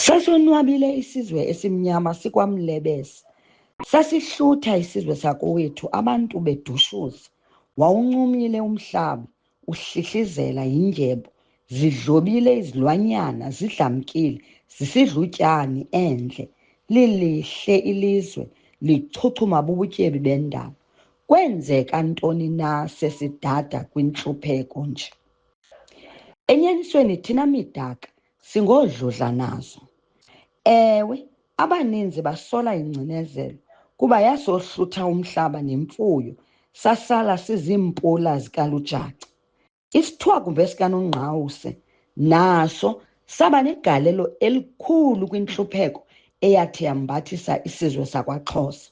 Sasonwabile isizwe esimnyama sikwamlebese. Sasihlutha isizwe sakowethu abantu bedushuza. Wawuncumile umhlaba, uhlihlizela yindyebo. Zidlobile izilwanyana, zidlamkile, zisidlutyani endle. Lilihle ilizwe, lichuchuma bubutyebi bendalo. Kwenzeka ntoni na sesidada kwintlupheko nje? Enyanisweni thina midaka singodludla nazo. Ewe, abaninzi basola ingcinezelo kuba yasohlutha umhlaba nemfuyo, sasala siziimpula zikalujaca. Isithwakumbe sikaNongqawuse naso saba negalelo elikhulu kwintlupheko eyathi yambathisa isizwe sakwaXhosa.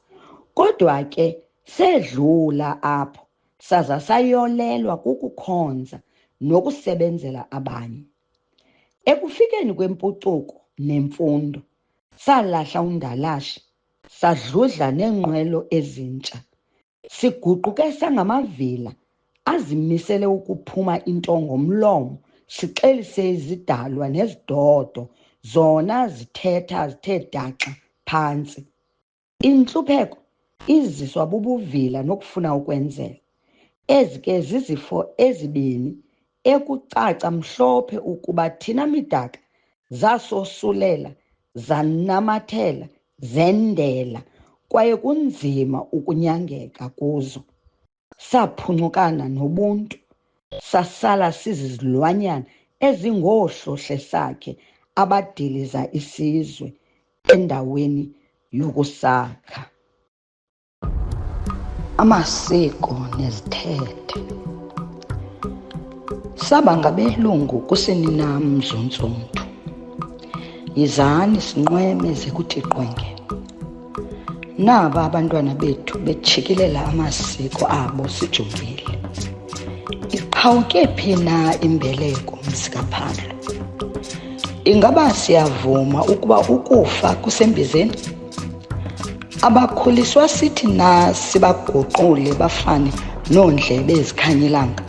Kodwa ke sedlula apho, saza sayolelwa kukukhonza nokusebenzela abanye. Ekufikeni kwempucuko nemfundo, salahla undalashi, sadludla neenqwelo ezintsha. Siguquke sangamavila azimisele ukuphuma into ngomlomo, sixelise izidalwa nezidodo, zona zithetha zithe daxa phantsi. Intlupheko iziswa bubuvila nokufuna ukwenzela. Ezi ke zizifo ezibini ekucaca mhlophe ukuba thina midaka zasosulela, zanamathela, zendela, kwaye kunzima ukunyangeka kuzo. Saphuncukana nobuntu, sasala sizizilwanyana ezingoohlohle sakhe abadiliza isizwe endaweni yokusakha. Amasiko nezithethe. Saba ngabelungu kusenina mzontsonto. Yizani sinqweme ze kuthi qwenge. Naba abantwana bethu bejikilela amasiko abo sijongile. Iqhawuke phi na imbeleko msikaPhandlo? Ingaba siyavuma ukuba ukufa kusembizeni? Abakhuliswa sithi na sibaguqule bafane noondlebe ezikhanyilanga?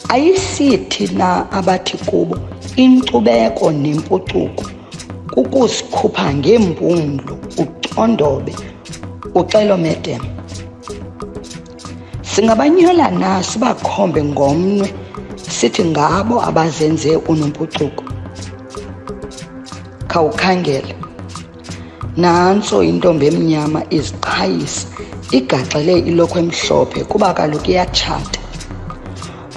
Ayisithi na abathi kubo inkcubeko nempucuko kukusikhupha ngeempumlo, ucondobe, uxelomedeme? Singabanyola na sibakhombe ngomnwe sithi ngabo abazenze unompucuko? Khawukhangele, nantso intombi emnyama iziqhayisa, igaxele ilokhwe emhlophe kuba kaloku iyatshata.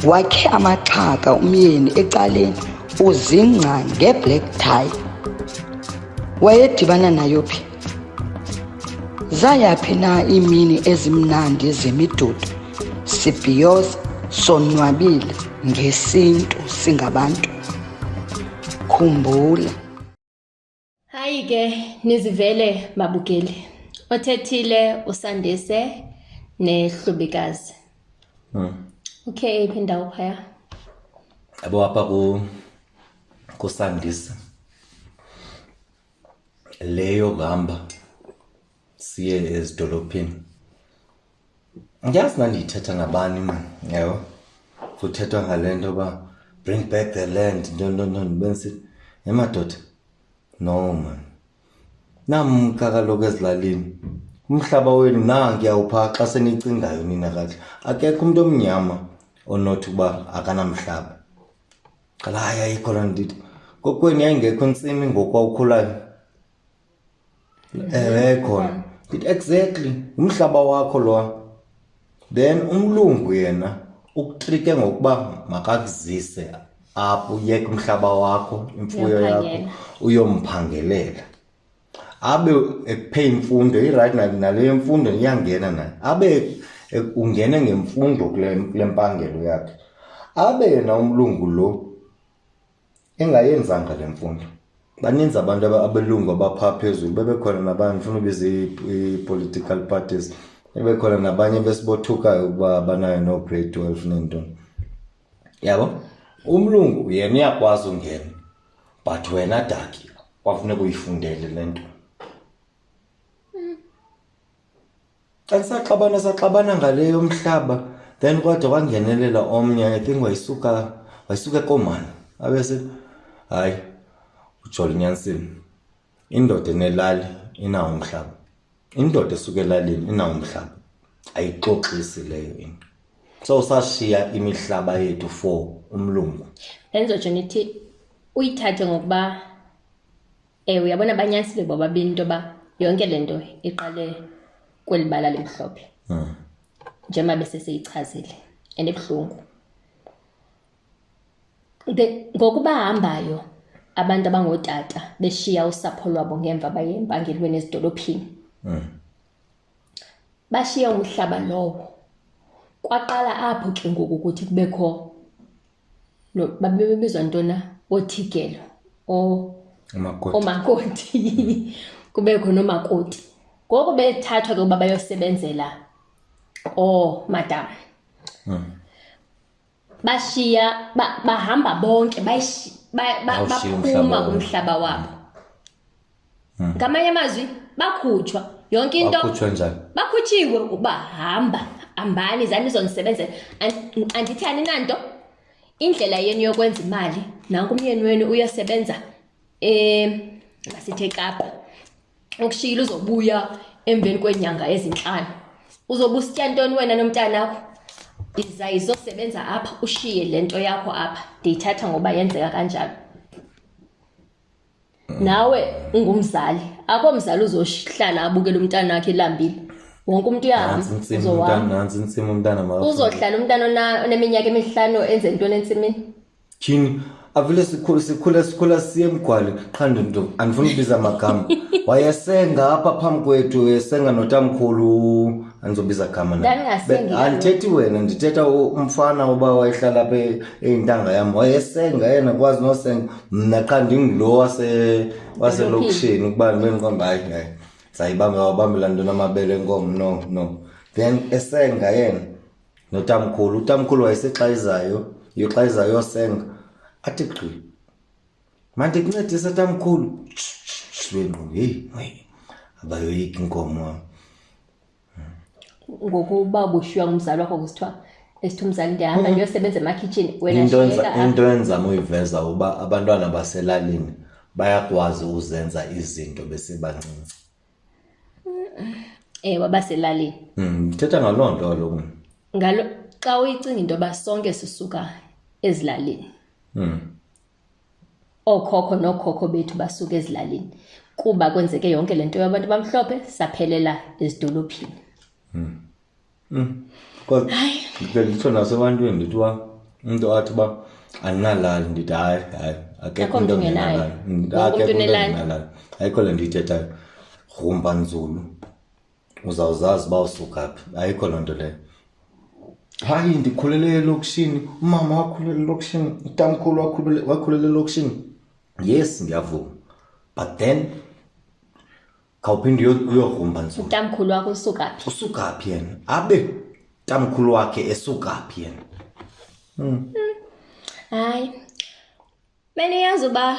Wakhe amaxhaka umyeni ecaleni, uzingca ngeblack tie. Wayedibana nayo phi? Zayaphi na iimini ezimnandi zemidudo, sibhiyoza, sonwabile ngesintu singabantu? Khumbula. Hayi ke nizivele babukeli. Othethile uSandise neHlubikazi. Okay, phi indawo phaya? Abo apha kuSandise. Leyo kuhamba siye ezidolophini. Ngiyazi nandiyithetha nabani man, yabo. Kuthethwa ngale nto ba bring back the land, no, bensithi emadoda. No man. Namka kaloku ezilalini. Umhlaba wenu ngiyawupha xa senicingayo nina kahle. Akekho umuntu omnyama onothi uba akanamhlaba. Qala haya ayikho laa nto. Kokweni yayingekho intsimi ngokwawukhulayo. Khona. Exactly. Umhlaba wakho lowa. Then umlungu yena ukutrike ngokuba makakuzise apho uyeke umhlaba wakho, imfuyo yakho, uyomphangelela. Abe ekuphe imfundo, i-right nale imfundo iyangena naye. Abe ungene ngemfundo kule mpangelo yakhe. Abe yena umlungu lo engayenzanga le mfundo. Baninzi abantu abelungu abapha phezulu, bebekhona nabanye ufuna ubiza i-political parties, bebekhona nabanye besibothukayo ukuba banayo no grade 12 nento. Yabo? Umlungu yena uyakwazi ungena, but wena daki kwafuneka uyifundele lento. Xa saxabana ngaleyo umhlaba, then kodwa kwangenelela omnye, I think wayisuka eKomani. Abese hayi uJoel Nyansini, indoda enelali inawo umhlaba. Indoda esuka elalini inawo umhlaba. Ayixoxisi leyo into. So sashiya imihlaba yethu for umlungu. Enzo Jonithi uyithathe ngokuba uyabona abanyanisile bobabili into ba yonke lento iqale kwelibala lemhlophe. Njengoba bese seyichazile enebhlungu. Ngokuba hambayo abantu abangotata beshiya usapho lwabo ngemva baye empangelweni ezidolophini. Bashiya umhlaba lowo. Kwaqala apho ke ngoku ukuthi kubekho babebizwa ntona othigelo omakoti kubekho nomakoti. Ngoku bethathwa ke ukuba bayosebenzela madam. Bashiya bahamba bonke baphuma umhlaba wabo. Ngamanye amazwi bakhutshwa yonke into. Bakhutshwa njani? Bakhutshiwe ukuba hambani zani nizonisebenzela. Andithi aninanto indlela yenu yokwenza imali nanku umyeni wenu uyosebenza masithe eKapa. Ukushila uzobuya emveni kwenyanga ezinhlanu. Uzobusitya ntoni wena nomntana wakho? Izosebenza apha ushiye lento yakho apha. Ndiyithatha ngoba yenzeka kanjalo. Nawe ungumzali, akho mzali uzohlala abukele umntana wakhe elambile. Wonke umuntu uyahamba uzohamba. Nansi insimo umntana maka. Uzohlala umntana oneminyaka emihlanu enze intoni ensimini? Thini avile sikhula siye emgwali qhanda into andifuna ukubiza amagama. Wayesenga apha phambi kwethu esenga notamkhulu andizobiza igama na. Andithethi wena ndithetha umfana oba wayehlala apha eintanga yami. Wayesenga yena kwazi nosenga mna qha ndingilo waselokishini ukuba ngikwamba hayi sayibambela ntona amabele enkomo no. Then esenga yena utamkhulu wayesexayizayo yosenga athi qhi manje kuncedisa tamkhulu wenu abayoyika inkomo. Ngokuba bushiywa ngumzali wakho kusithiwa esithi umzali ndihamba ndiyosebenza emakitchen wena shiyeka. Into enza uyiveza uba abantwana baselalini bayakwazi uzenza izinto besebancinci. Wabaselalini. Thetha ngaloo nto lo. Ngalo xa uyicinga into ba sonke sisuka ezilalini. Okhokho nokhokho bethu basuka ezilalini. Kuba kwenzeke yonke lento yabantu bamhlophe saphelela ezidolophini. Kodwa ngitho nasebantwini ndithiwa umuntu athi ba andinalali ndithi hayi akekho into ngenalali. Akekho ngenalali. Ayikho le ndiyithethayo. Rumba nzulu. Uzawuzazi ba usuka phi. Ayikho loo nto leyo. Hayi ndikhulele elokishini, umama wakhulele elokishini, utamkhulu wakhulele elokishini. Yes ngiyavuma. But then khawuphinde uyorhumba nzulu. Utamkhulu wakho usuka phi? Usuka phi yena? Abe utamkhulu wakhe esuka phi yena? Hayi. Mene yazi uba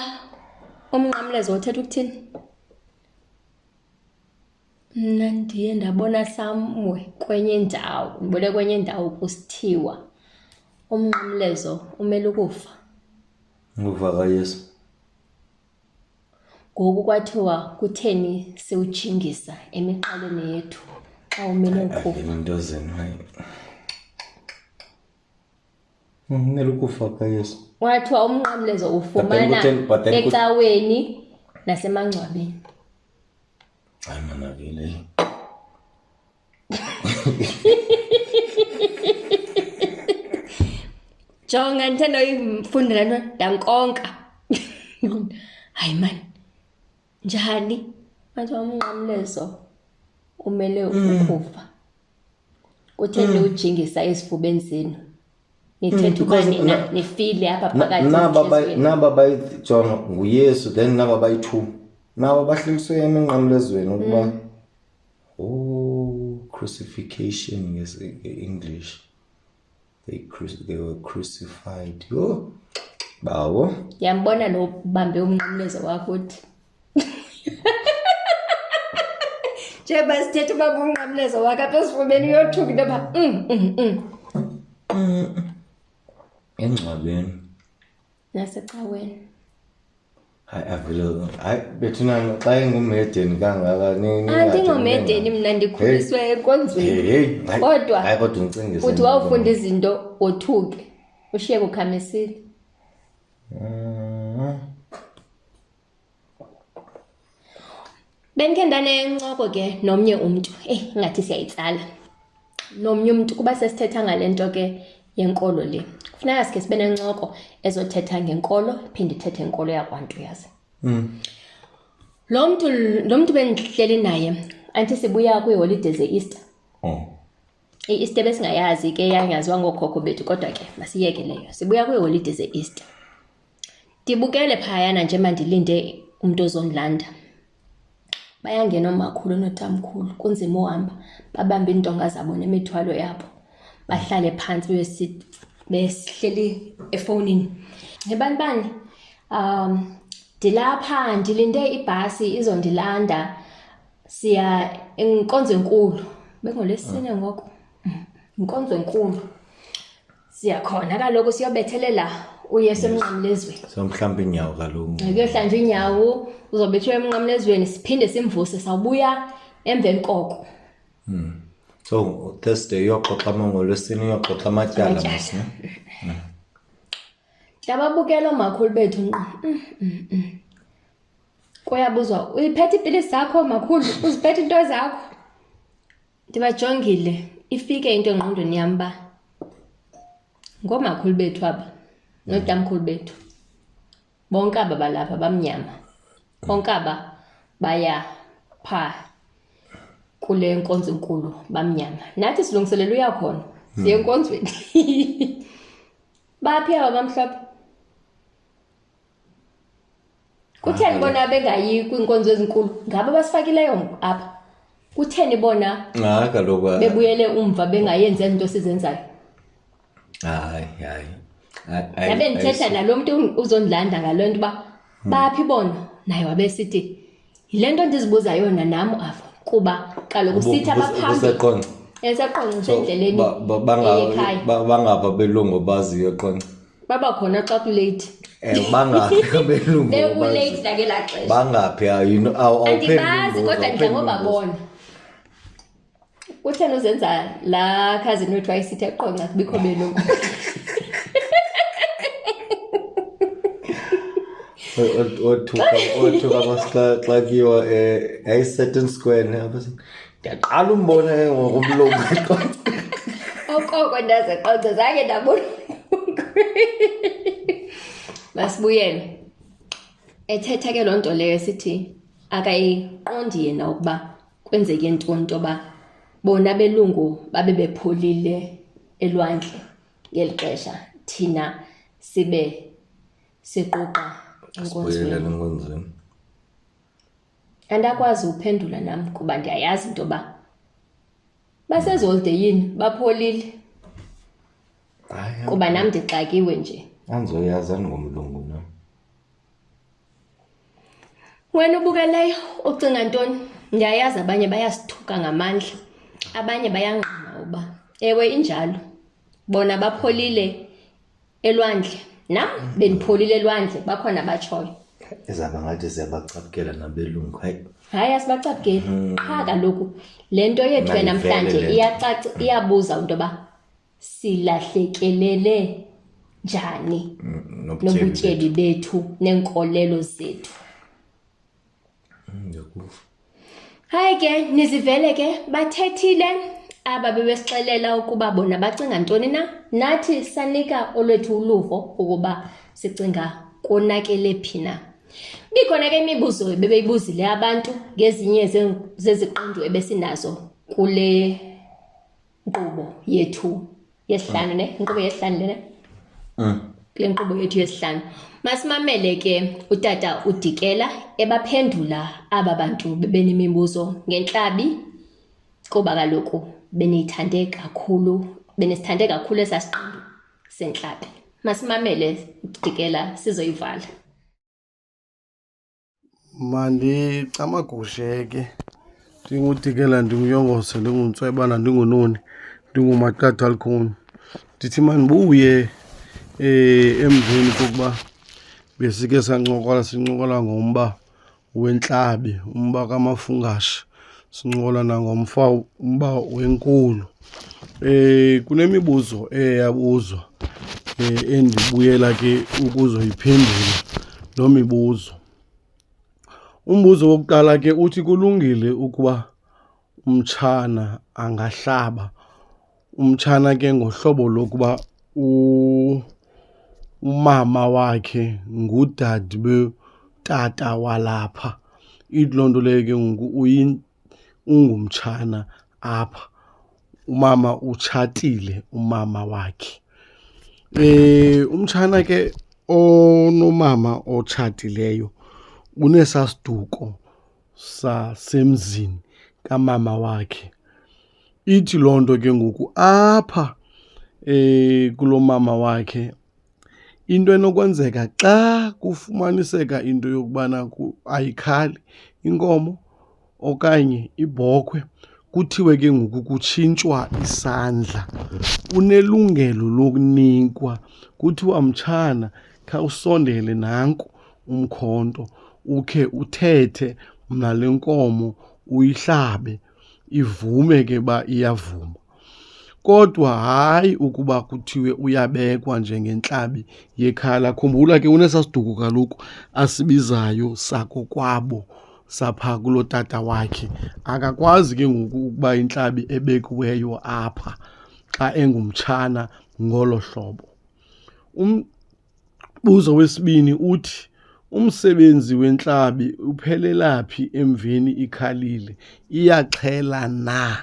umnqamlezo uthetha ukuthini? Mna ndiye ndabona somewhere kwenye indawo, ngibone kwenye indawo kusithiwa umnqamlezo umele ukufa. Ukufa kaYesu. Ngoku kwathiwa kutheni siwujingisa emiqaleni yethu xa umele ukufa. Into zenu hayi. Umele ukufa kaYesu. Kwathiwa umnqamlezo ufumana ecaweni nasemangcwabeni. Hayi manakile. Jonga ngithanda uyifundela nto dankonka. Hayi man. Njani? Manje umnqamlezo umele ukufa. Kutheni ujingisa ezifubeni zenu? Nithethe ukani nifile apha phakathi. Naba bayijonga nguYesu then naba bayi2. Naba bahliliswe eminqamlezweni ukuba crucifixion is English. They were crucified. Bawo. Yambona lo bambe umnqamlezo wakho uthi. Jeba sithethe uba umnqamlezo wakho apha esifubeni uyothuka into pha. Engcwabeni. Nasecaweni. Hayi bethuna xa engumedeni kangaka Andingomedeni mna ndikhuliswe enkonzweni. Kodwa hayi kodwa ngicingise. uthi wawufunda izinto wothuke. Ushiyeke ukhamisile. Bendike ndanencoko ke nomnye umuntu. Ngathi siyayitsala. Nomnye umuntu kuba sesithetha ngale nto ke yenkolo le. Kufuneka sike sibe nencoko ezothetha ngenkolo, phinde ithethe inkolo yakwantu yazi. Lo muntu bendihleli naye, anti sibuya kwiiholiday ze-Easter. I-Easter besingayazi ke yanyaziwa ngokhokho bethu kodwa ke masiyeke leyo. Sibuya kwiiholiday ze-Easter. Ndibukele phayana nje mandilinde umuntu ozondilanda. Bayangena omakhulu notamkhulu kunzima uhamba, babambe intonga zabo nemithwalo yabo. Bahlale phansi besihleli efonini. Ngebani dilapha ndilinde ibhasi izondilanda siya inkonzo enkulu. Bengolesine ngoku. Inkonzo enkulu. Siya khona kaloku siyobethelela uYesu emnqamlezweni. So mhlawumbe inyawo kaloku. Kuyohlanja inyawo uzobethwa emnqamlezweni siphinde simvuse sawubuya emveni koko. So Thursday yoxoxa ngolwesine yoxoxa amatyala mos ne. Ndababukela omakhulu bethu nqo. Kuyabuzwa uyiphethe ipilisi zakho makhulu uziphethe into zakho. Ndibajongile ifike into engqondweni yami ba ngomakhulu bethu aba notamkhulu bethu. Bonke aba balapha bamnyama. Bonke aba baya pha kule nkonzo enkulu bamnyama. Nathi silungiselela uyakhona. Siye enkonzweni. Baphi aba bamhlophe? Kutheni bona bengayi kwinkonzo ezinkulu? Ngabe basifakileyo apha. Kutheni bona kaloku bebuyele umva bengayenzi into sizenzayo? Hayi. Yabe ndithetha nalo muntu uzondilanda ngalonto ba baphi bona naye wabesithi yilento ndizibuza yona nami afa kuba kaloku sithi abaphambili esaqonqa endleleni bangapha belungu baziyo qonqa baba khona xa kulate bangaphi belungu bekulate lakela xesha bangaphi andibazi kodwa ndidla ngobabona. Kutheni uzenza la cousin wethu wayesithi eqonqa kubikho belungu? othuka xa kiwa certain square ndiyaqala umbona ngokumlungu okoko ndaze qonqa zange ndabona. Masibuyele. Ethetha ke loo nto leyo sithi akayiqondi yena ukuba kwenzeke ntoni toba bona belungu babe bepholile elwandle ngeli xesha thina sibe siquqa enkonzweni. Andakwazi uphendula nami kuba ndiyayazi into ba basezoldeyini bapholile. Kuba nami ndixakiwe nje. Andizoyazani ngomlungu na. Wena ubukeleyo ucinga ntoni? Ndiyayazi abanye bayasithuka ngamandla. Abanye bayangqina uba ewe injalo. Bona bapholile elwandle. Nam benipholile elwandle bakhona batshoyo. Ezaba ngathi siyabacapukela nabelungu hayi asibacapukeli. Qha kaloku le nto yethu namhlanje iyacaca iyabuza into ba silahlekelele njani nobutyebi bethu nenkolelo zethu. Hayi ke nizivele ke bathethile aba bebesixelela ukuba bona bacinga ntoni na. Nathi sanika olwethu uluvo ukuba sicinga konakele phi na. Bikhona ke imibuzo bebeyibuzile abantu ngezinye zeziqendu ebesinazo kule nkqubo yethu yesihlanu ne inkqubo yesihlanu lena. Kule nkqubo yethu yesihlanu masimamele ke utata uDikela ebaphendula aba bantu bebenemibuzo ngenhlabi kuba kaloku benisithande kakhulu esasiqendu senhlabi. Masimamele uDikela sizoyivala. Mandicamagushe ke ndinguDikela ndinguyongose ndinguntswebana ndingunoni ndinguMaqatha Likhuni. Ndithi mandibuye emveni kokuba besike sincokola ngomba wentlabi, umba kaMafungashe, sincokola nangomfa umba wenkulu. Kunemibuzo eyabuzwa endibuyela ke ukuzoyiphendula loo mibuzo. Umbuzo wokuqala ke uthi kulungile ukuba umtshana angahlaba. Umtshana ke ngohlobo lokuba umama wakhe ngudade betata walapha. Ithi loo nto leyo ke ngoku ungumtshana apha. Umama utshatile, umama wakhe. Umtshana ke onomama otshatileyo unesaa siduko sasemzini kamama wakhe. Ithi loo nto ke ngoku apha kulo mama wakhe into enokwenzeka xa kufumaniseka into yokubana ayikhali inkomo okanye ibhokhwe, kuthiwe ke ngoku kutshintshwa isandla, unelungelo lokunikwa. Kuthiwa mtshana, khawusondele nanku umkhonto ukhe uthethe nale nkomo uyihlabe, ivume ke uba iyavuma. Kodwa hayi ukuba kuthiwe uyabekwa njengentlabi yekhala. Khumbula ke unesaa siduko kaloku asibizayo sakokwabo, sapha kulotata wakhe. Akakwazi ke ngoku ukuba intlabi ebekiweyo apha xa engumtshana ngolo hlobo. Umbuzo wesibini uthi, umsebenzi wentlabi uphelela phi emveni ikhalile? Iyaxhela na?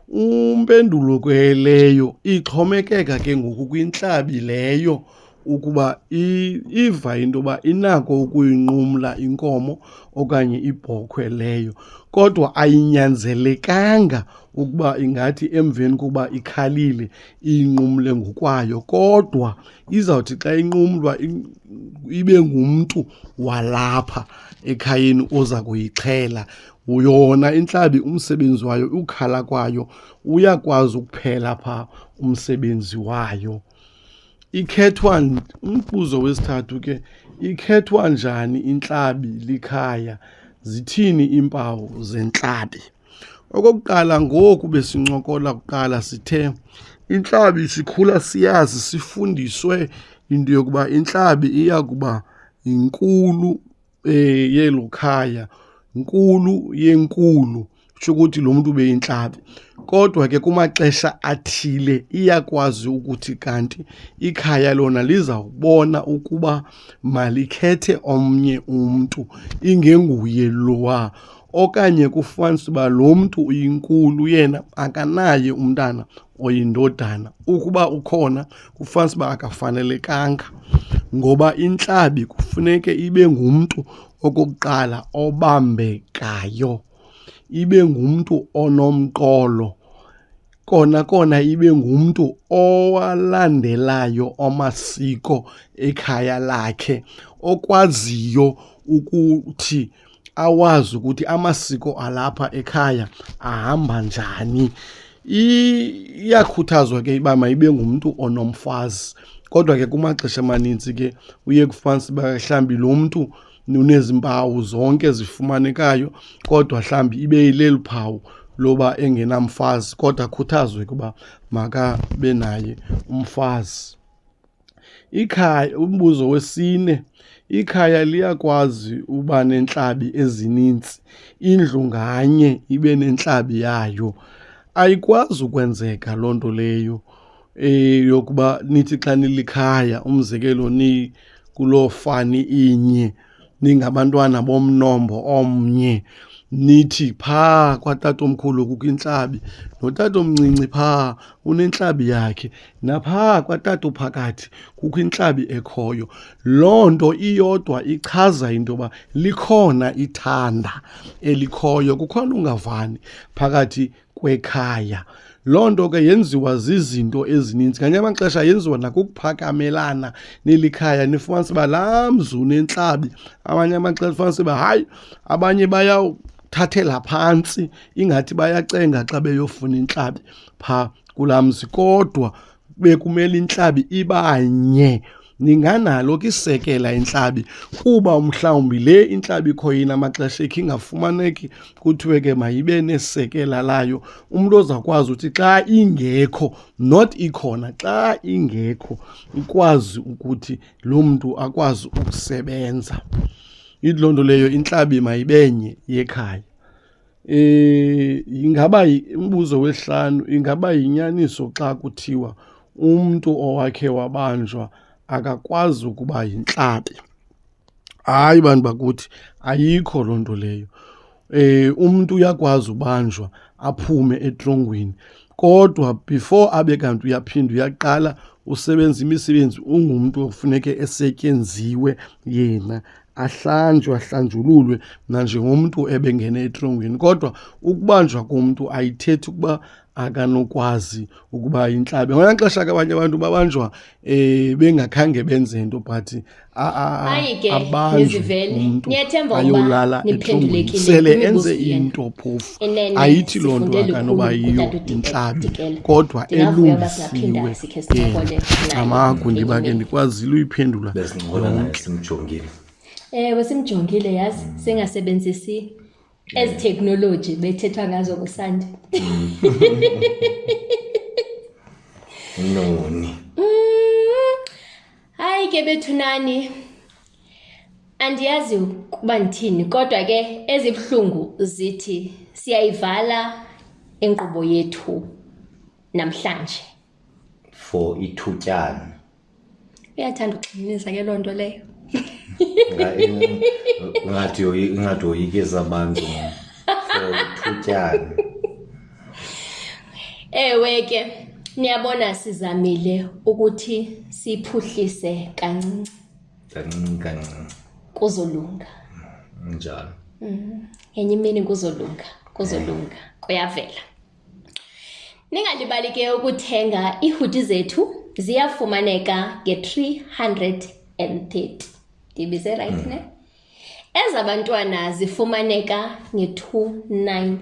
Umpendulo ke leyo ixhomekeka ke ngoku kwintlabi leyo ukuba iva into yoba inako ukuyinqumla inkomo okanye ibhokhwe leyo. Kodwa ayinyanzelekanga ukuba ingathi emveni kokuba ikhalile iyinqumle ngokwayo, kodwa izawuthi xa inqumlwa ibe ngumntu walapha ekhayeni oza kuyixhela. Yona intlabi umsebenzi wayo, ukhala kwayo, uyakwazi ukuphela phaa umsebenzi wayo. Ikhethwa, umbuzo wesithathu ke, ikhethwa njani intlabi likhaya? Zithini iimpawu zentlabi? Okokuqala, ngoku besincokola kuqala sithe intlabi sikhula siyazi, sifundiswe into yokuba intlabi iya kuba yinkulu yelo khaya, nkulu yenkulu, kutsho ukuthi lo mntu ubeyintlabi. Kodwa ke kumaxesha athile iyakwazi ukuthi kanti ikhaya lona lizawubona ukuba malikhethe omnye umntu ingenguye lowa, okanye kufumanise uba lo mntu uyinkulu yena akanaye umntana oyindodana. Ukuba ukhona kufumanise uba akafanelekanga, ngoba intlabi kufuneke ibe ngumntu okokuqala obambekayo, ibe ngumntu onomqolo, kona ibe ngumntu owalandelayo amasiko ekhaya lakhe, okwaziyo ukuthi awazi ukuthi amasiko alapha ekhaya ahamba njani. Iyakhuthazwa ke uba mayibe ngumntu onomfazi. Kodwa ke kumaxesha amanintsi ke uye kufumanise uba mhlawumbi lo mntu unezi mpawu zonke zifumanekayo, kodwa mhlawumbi ibe yileli phawu loba engenamfazi, kodwa akhuthazwe ukuba makabe naye umfazi. Ikhaya, umbuzo wesine, ikhaya liyakwazi uba neentlabi ezinintsi, indlu nganye ibe nentlabi yayo? Ayikwazi ukwenzeka loo nto leyo yokuba nithi xa nilikhaya, umzekelo kuloo fani inye, ningabantwana bomnombo omnye, nithi phaa kwatatomkhulu kukho intlabi, notatomncinci phaa unentlabi yakhe, naphaa kwatatophakathi kukho intlabi ekhoyo. Loo nto iyodwa ichaza into yoba likhona ithanda elikhoyo, kukhona ungavani phakathi kwekhaya. Loo nto ke yenziwa zizinto ezininzi. Ngamanye amaxesha yenziwa nakukuphakamelana neli khaya, nifumanise uba laa mzi unentlabi. Amanye amaxesha ufumanise uba hayi, abanye bayawuthathela phantsi ingathi bayacenga xa beyofuna intlabi phaa kulaa mzi, kodwa bekumele intlabi ibanye ninganalo ke isekela intlabi kuba mhlawumbi le intlabi ikhoyini amaxesha ekhe ingafumaneki kuthiwe ke mayibe nesekela layo. Umntu ozakwazi uthi xa ingekho, not ikhona, xa ingekho ikwazi ukuthi lo mntu akwazi ukusebenza. Yiloo nto leyo intlabi mayibenye yekhaya. Ingaba umbuzo wesihlanu, ingaba yinyaniso xa kuthiwa umntu owakhe wabanjwa akakwazi ukuba yintlabi? Hayi bantu bakuthi, ayikho loo nto leyo. Umntu uyakwazi ubanjwa aphume etrongweni, kodwa before abe kanti uyaphinda uyaqala usebenza imisebenzi ungumntu okufuneke esetyenziwe yena, ahlanjwe ahlanjululwe nanjengomntu ebengene etrongweni. Kodwa ukubanjwa komntu ayithethi ukuba akanokwazi ukuba yintlabi. Ngamanye amaxesha ke abanye abantu babanjwa bengakhange benze nto, but abanjwe umntu ayolala etrongweni sele enze into phofu. Ayithi loo nto akanoba yiyo intlabi, kodwa elungisiwe yena. Amagu ndiba ke ndikwazile uyiphendula. Besincokola naye simjongile. Ewe simjongile, yazi singasebenzisi ezi technology bethethwa ngazo kusandi. Noni. Hayi ke bethunani, andiyazi ukuba ndithini, kodwa ke ezibuhlungu zithi siyayivala inkqubo yethu namhlanje. For ithutyana. Uyathanda ukugxininisa ke loo nto leyo. Ngathi yoyikisa abantu for ithutyana. Ewe ke niyabona sizamile ukuthi siphuhlise kancinci. Kancinci. Kuzolunga. Njalo. Enye imini kuzolunga. Kuyavela. Ningalibali ke ukuthenga ihoodie zethu, ziyafumaneka nge-330. Ndibize right ne? Ezabantwana zifumaneka nge-290.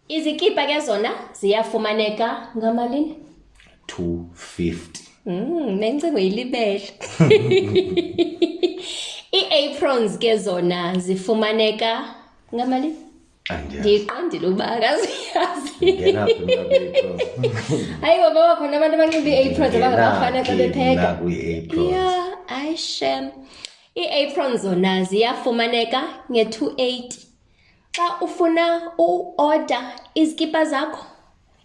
Izikipa ke zona ziyafumaneka ngamalini? 250. Nencingo yilibele. Ii-aprons ke zona zifumaneka ngamalini? Ndiqondile uba akaziyazi. Ngena phi mna Hayi baba wakhona abantu abanxiba ii-aprons abangabafana xa bepheka. kwi-aprons. Yeah, ayishem. Ii-aprons zona ziyafumaneka nge-280. Xa ufuna u-order izikipa zakho,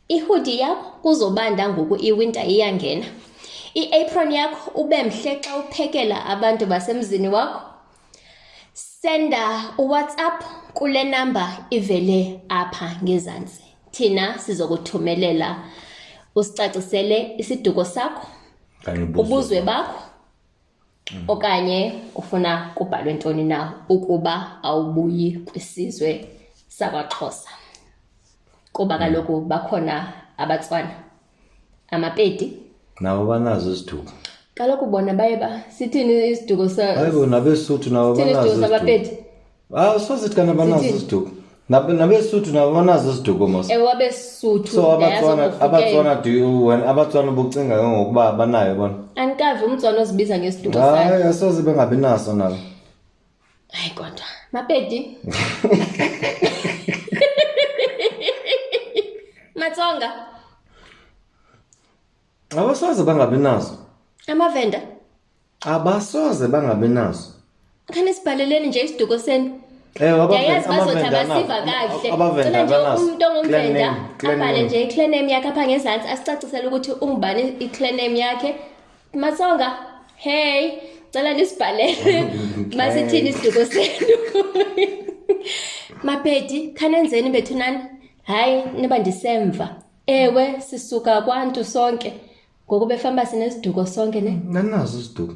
ihoodie yakho kuzobanda ngoku iwinter iyangena. I-apron yakho ube mhle xa uphekela abantu basemzini wakho. Senda uWhatsApp kule number ivele apha ngezantsi. Thina sizokuthumelela usicacisele isiduko sakho, ubuzwe bakho, okanye ufuna kubhalwe ntoni na ukuba awubuyi kwisizwe sakwaXhosa. Kuba kaloku bakhona abaTswana, amaPedi. Nabo banazo isiduko. Kaloku bona baye sithini isiduko Hayibo nabeSuthu nabo banazo isiduko. amaPedi. Sozithi kana banazo isiduko. NabeSuthu nabo banazo isiduko mos. AbeSuthu. So abaTswana abaTswana bocinga ngokuba banayo bona. Anikavi umTswana ozibiza ngesiduko sakhe. Hayi asoze bengabi naso nabo. Hayi kodwa maPedi. Matsonga. Abasoze bangabi nazo. Amavenda. Abasoze bangabi nazo. Khani sibhaleleni nje isiduko senu. Yayazi bazothi abasiva kahle. Cela nje umuntu ongumvenda abhale nje i-clan name yakhe apha ngezantsi asicacisele ukuthi ungubani i-clan name yakhe. Matsonga, hey, cela nisibhalele basithini isiduko senu. Mapedi, khanenzeni bethunani. Hayi niba ndisemva. Ewe sisuka kwantu sonke. Ngoku befamba sinesiduko sonke ne. Nanazo isiduko.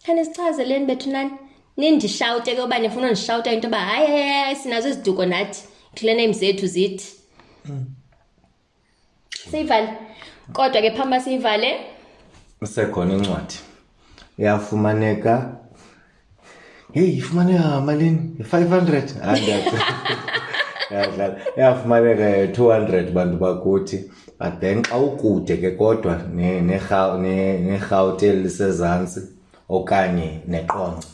Khani sichazeleni bethunani. Nindishawute ke ubani ufuna undishawuta into ba hayi sinazo iziduko nathi clan name zethu zithi. Sivale. Kodwa ke phamba sivale. Usekhona incwadi. Iyafumaneka. Hey, ifumaneka malini? 500. Iyafumaneka 200 bantu bakuthi. But then xa ukude ke kodwa neRhawutini lisezantsi okanye neQonce,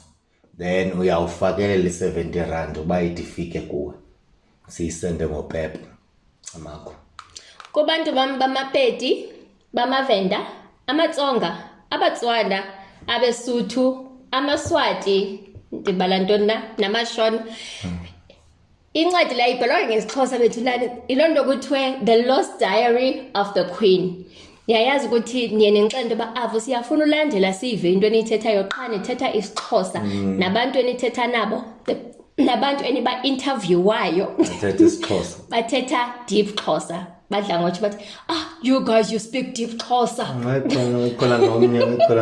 then uyawufakelela 70 rand uba idifike kuwe. Siyisende ngopepe amakho. Kubantu bamaPedi, bamaVenda, amaTsonga, abaTswana, abeSuthu, amaSwati, ndibala ntoni na, namaShona. Incwadi la ibhalwa ngesiXhosa bethulane, iloo nto kuthiwe The Lost Diary of the Queen. Yayazi ukuthi niye nenxele into yoba avo siyafuna ulandela sive into eniyithethayo qha nithetha isiXhosa nabantu enithetha nabo, nabantu eniba-interviewayo Athetha isiXhosa. bathetha deep Xhosa. Badla ngokuthi bathi, you guys, you speak deep Xhosa. Khona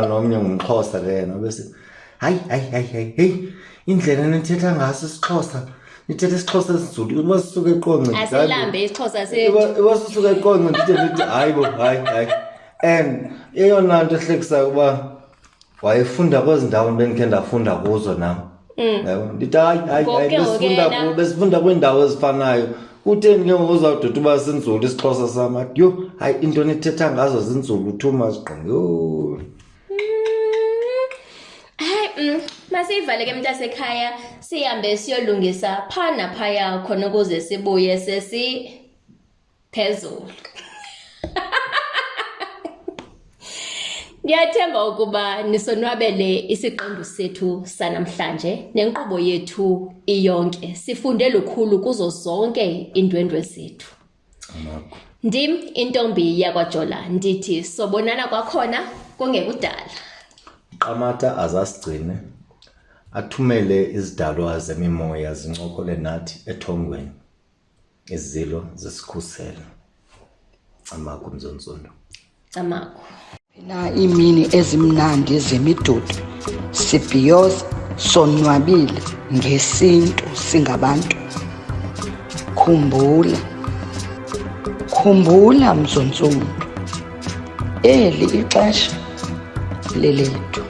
nomnye ngumXhosa ke yena bese hayi indlela nithetha ngaso isiXhosa nithetha isiXhosa esiZulu uma sisuka eQonce Asilambe isiXhosa sethu. Uma sisuka eQonce ndithi hayi and eyona nto ehlekisayo kuba wayefunda kwezi ndawo bendikhe ndafunda kuzo nam yabo ndithi hayi besifunda kwiindawo ezifanayo kutheni ke ngoku uzawudoda uba sinzulu isiXhosa sam athi yho hayi into nithetha ngazo zinzulu too much yho. Masivale ke mntasekhaya sihambe siyolungisa phana phaya khona ukuze sibuye phezulu. Ndiyathemba ukuba nisonwabele isiqendu sethu sanamhlanje nenkqubo yethu iyonke. Sifunde lukhulu kuzo zonke iindwendwe zethu. Ndim intombi yakwaJola ndithi sobonana kwakhona kungekudala. Amata azasigcine athumele izidalwa zemimoya zincokole nathi ethongweni izilo zesikhuselo. Amakho Mzonsondo. Amakho. Na imini ezimnandi zemidudu sibhiyoza sonwabile ngesintu singabantu. Khumbula Mzonsondo, eli ixesha lelethu.